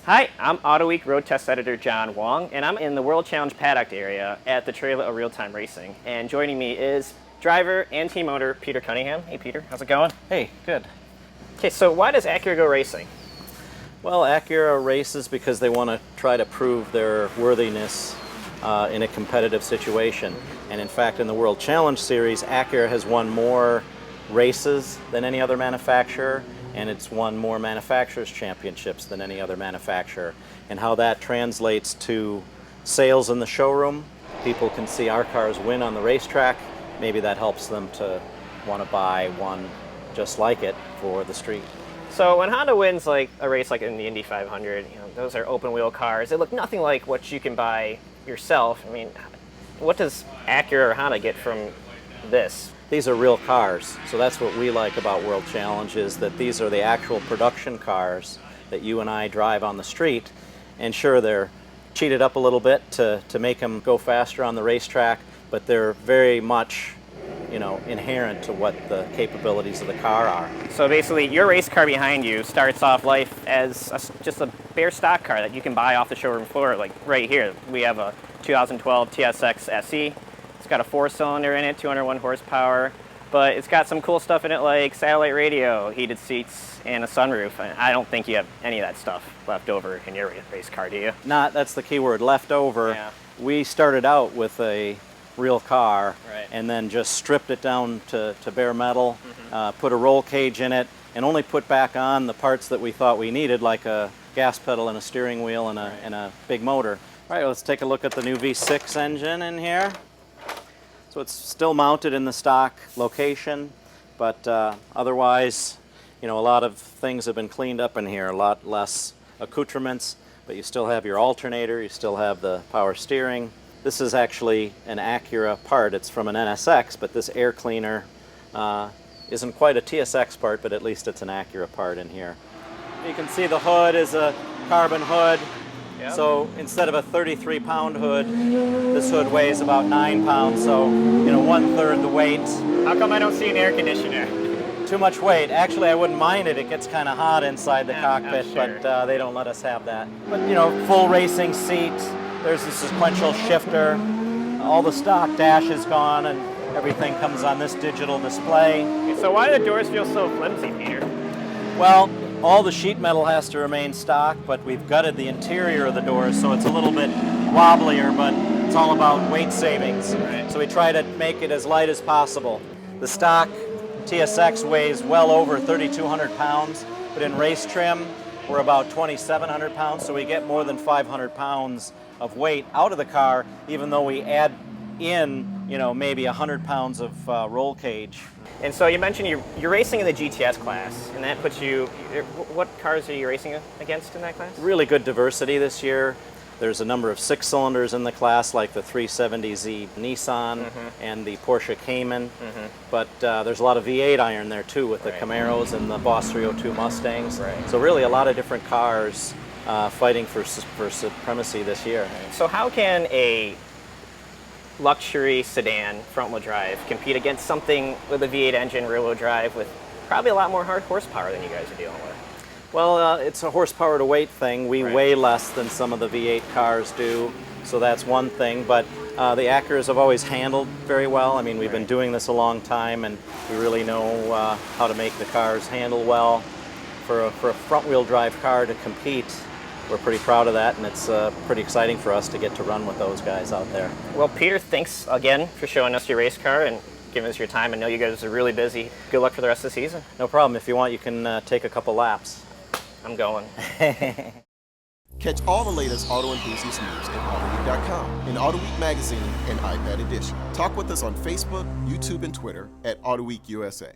Hi, I'm Auto Week Road Test Editor John Wong, and I'm in the World Challenge paddock area at the trailer of Real Time Racing. And joining me is driver and team owner Peter Cunningham. Hey Peter, how's it going? Hey, good. Okay, so why does Acura go racing? Well, Acura races because they want to try to prove their worthiness in a competitive situation. And in fact, in the World Challenge Series, Acura has won more races than any other manufacturer, and it's won more manufacturers' championships than any other manufacturer. And how that translates to sales in the showroom, people can see our cars win on the racetrack. Maybe that helps them to want to buy one just like it for the street. So when Honda wins like a race like in the Indy 500, those are open wheel cars. They look nothing like what you can buy yourself. I mean, what does Acura or Honda get from this? These are real cars, so that's what we like about World Challenge, is that these are the actual production cars that you and I drive on the street. And sure, they're cheated up a little bit to make them go faster on the racetrack, but they're very much inherent to what the capabilities of the car are. So basically, your race car behind you starts off life as just a bare stock car that you can buy off the showroom floor. Like right here, we have a 2012 TSX SE. It's got a 4-cylinder in it, 201 horsepower, but it's got some cool stuff in it like satellite radio, heated seats, and a sunroof. I don't think you have any of that stuff left over in your race car, do you? That's the key word, left over. Yeah. We started out with a real car, right, and then just stripped it down to bare metal, put a roll cage in it, and only put back on the parts that we thought we needed, like a gas pedal and a steering wheel and a big motor. All right, let's take a look at the new V6 engine in here. So it's still mounted in the stock location, but otherwise, a lot of things have been cleaned up in here, a lot less accoutrements, but you still have your alternator, you still have the power steering. This is actually an Acura part. It's from an NSX, but this air cleaner isn't quite a TSX part, but at least it's an Acura part in here. You can see the hood is a carbon hood. Yep. So instead of a 33-pound hood, this hood weighs about 9 pounds, so 1/3 the weight. How come I don't see an air conditioner? Too much weight. Actually, I wouldn't mind it. It gets kind of hot inside the cockpit, sure, but they don't let us have that. But full racing seat. There's a sequential shifter. All the stock dash is gone, and everything comes on this digital display. So why do the doors feel so flimsy, Peter? Well, all the sheet metal has to remain stock, but we've gutted the interior of the doors, so it's a little bit wobblier, but it's all about weight savings. Right. So we try to make it as light as possible. The stock TSX weighs well over 3,200 pounds, but in race trim, we're about 2,700 pounds, so we get more than 500 pounds of weight out of the car, even though we add in, maybe 100 pounds of roll cage. And so you mentioned you're racing in the GTS class, and that puts you, what cars are you racing against in that class? Really good diversity this year. There's a number of 6-cylinders in the class, like the 370Z Nissan and the Porsche Cayman, but there's a lot of V8 iron there too, with the Camaros and the Boss 302 Mustangs. Right. So really a lot of different cars fighting for supremacy this year. So how can a luxury sedan front-wheel drive compete against something with a V8 engine rear-wheel drive with probably a lot more hard horsepower than you guys are dealing with? Well, it's a horsepower to weight thing. We weigh less than some of the V8 cars do, so that's one thing. But the Acuras have always handled very well. I mean, we've been doing this a long time, and we really know how to make the cars handle well. For a front-wheel drive car to compete, we're pretty proud of that, and it's pretty exciting for us to get to run with those guys out there. Well, Peter, thanks again for showing us your race car and giving us your time. I know you guys are really busy. Good luck for the rest of the season. No problem. If you want, you can take a couple laps. I'm going. Catch all the latest auto enthusiast news at AutoWeek.com, in Auto Week magazine and iPad edition. Talk with us on Facebook, YouTube, and Twitter at AutoWeek USA.